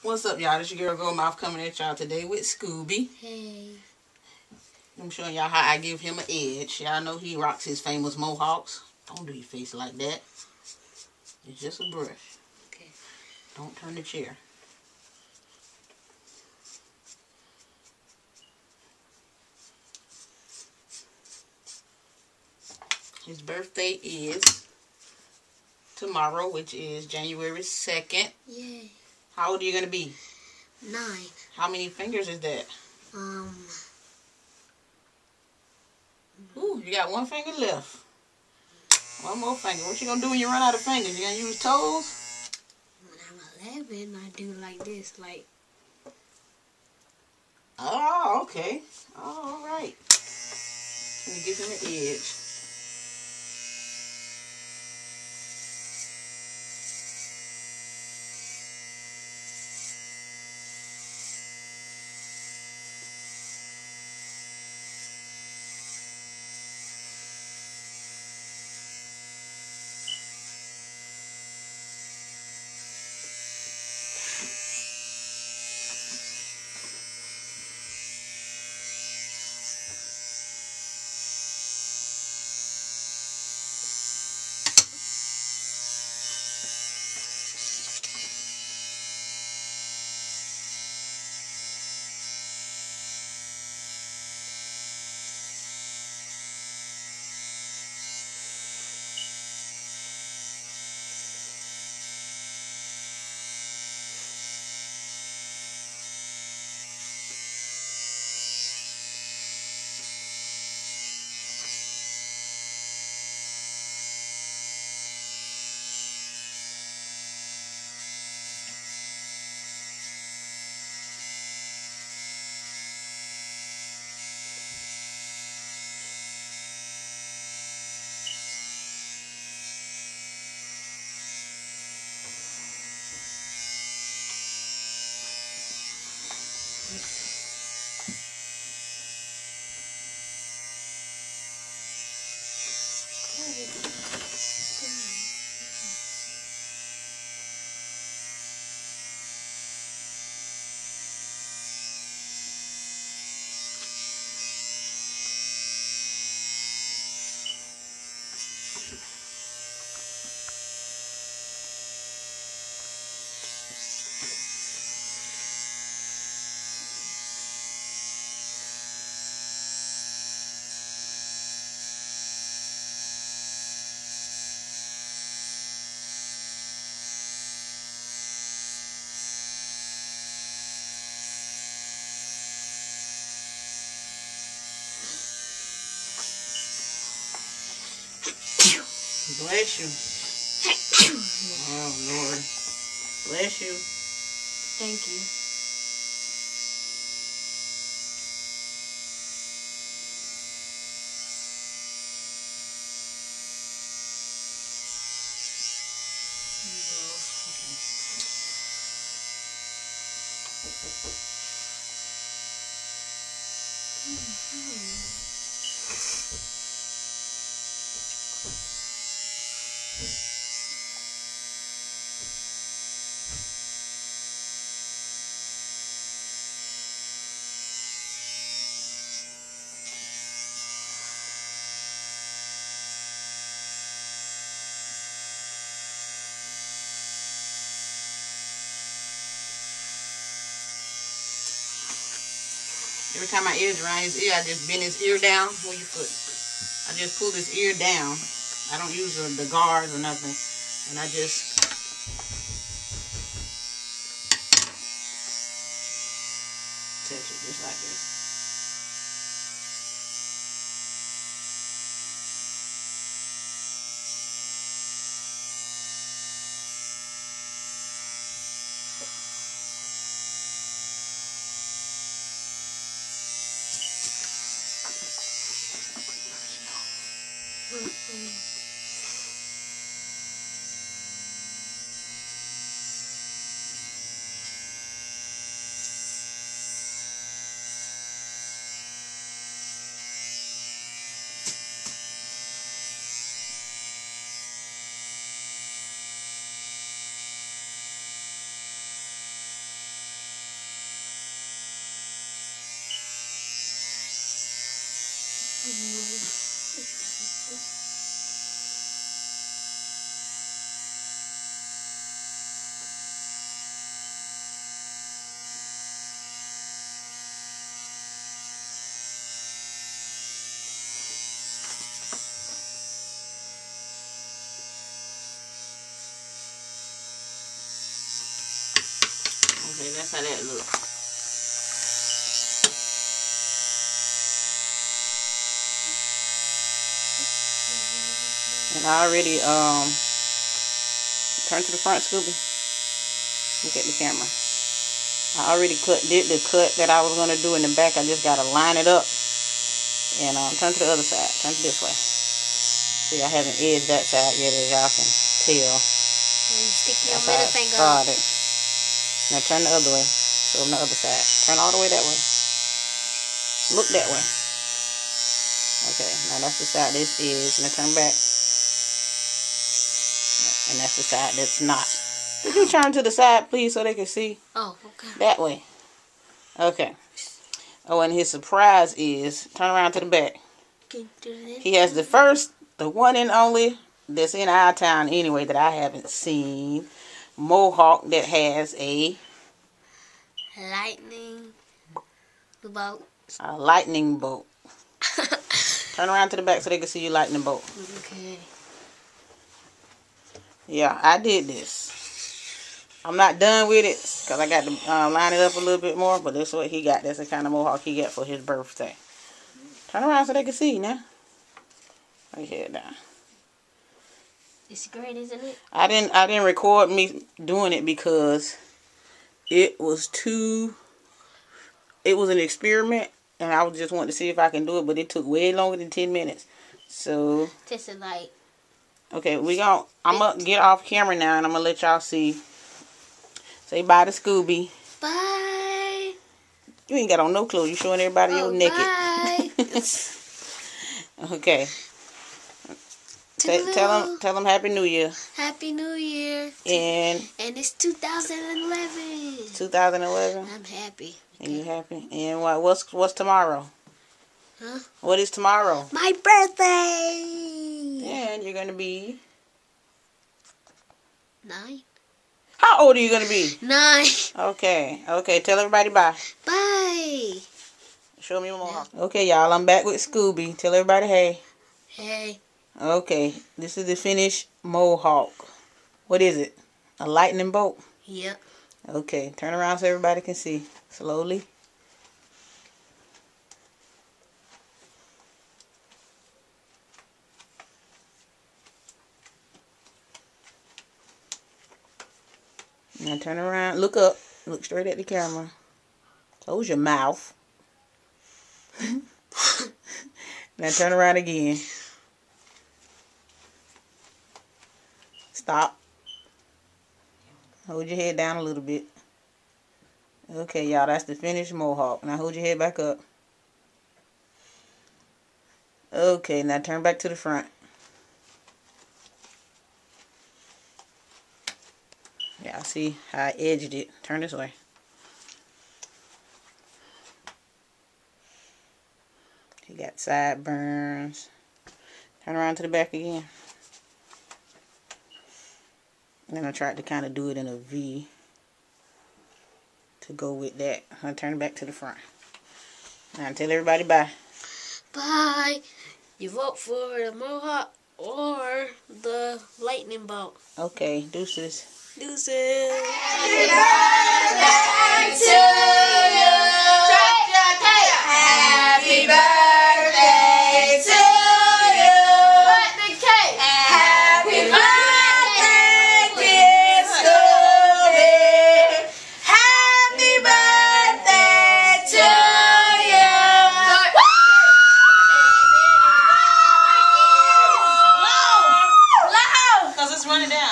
What's up, y'all? This your girl Mouth coming at y'all today with Scooby. Hey. I'm showing y'all how I give him an edge. Y'all know he rocks his famous Mohawks. Don't do your face like that. It's just a brush. Okay. Don't turn the chair. His birthday is tomorrow, which is January 2nd. Yay. How old are you going to be? 9. How many fingers is that? Ooh, you got one finger left. One more finger. What you going to do when you run out of fingers? You going to use toes? When I'm 11, I do like this, like. Oh, okay. All right. Let me give him an edge. Bless you. Oh, Lord. Bless you. Thank you. Every time my ear's around his ear, I just bend his ear down. Where your foot? I just pull his ear down. I don't use the guards or nothing. And I just touch it just like this. That's how that looks. And I already turn to the front, Scooby. Look at the camera. I already did the cut that I was gonna do in the back. I just gotta line it up and turn to the other side. Turn to this way. See, I haven't edged that side yet, as y'all can tell. When you stick your That's how middle I finger started. Now turn the other way. Show them the other side. Turn all the way that way. Look that way. Okay, now that's the side this is. Now turn back. And that's the side that's not. Could you turn to the side, please, so they can see? Oh, okay. That way. Okay. Oh, and his surprise is, turn around to the back. Can you do this? He has the one and only, that's in our town anyway, that I haven't seen, Mowhawk, that has a Lightning bolt. A lightning bolt. Turn around to the back so they can see your lightning bolt. Okay. Yeah, I did this. I'm not done with it because I got to line it up a little bit more, but this is what he got. That's the kind of Mowhawk he got for his birthday. Turn around so they can see now. Lay your head down. It's great, isn't it? I didn't record me doing it because it was an experiment, and I was just wanting to see if I can do it, but it took way longer than 10 minutes. So Test the light. okay, I'm gonna get off camera now, and I'm gonna let y'all see. Say bye to Scooby. Bye. You ain't got on no clothes. You showing everybody your naked. Bye. Okay. Tell them Happy New Year. Happy New Year. And it's 2011. 2011. I'm happy. And you happy? And what's tomorrow? Huh? What is tomorrow? My birthday. And you're gonna be 9. How old are you gonna be? 9. Okay. Tell everybody bye. Bye. Show me your Mowhawk. Okay, y'all. I'm back with Scooby. Tell everybody hey. Hey. Okay. This is the finished Mowhawk. What is it? A lightning bolt? Yep. Okay. Turn around so everybody can see. Slowly. Now turn around. Look up. Look straight at the camera. Close your mouth. Now turn around again. Stop. Hold your head down a little bit. Okay, y'all. That's the finished Mowhawk. Now hold your head back up. Okay, now turn back to the front. Yeah, see how I edged it. Turn this way. You got sideburns. Turn around to the back again. And then I tried to kind of do it in a V to go with that. I'll turn it back to the front. Now tell everybody bye. Bye. You vote for the Mowhawk or the lightning bolt. Okay, deuces. Deuces. Happy birthday to you. Happy birthday to you. Cut the cake. Happy birthday, dear Scooby. Happy birthday to you. Because it's running down.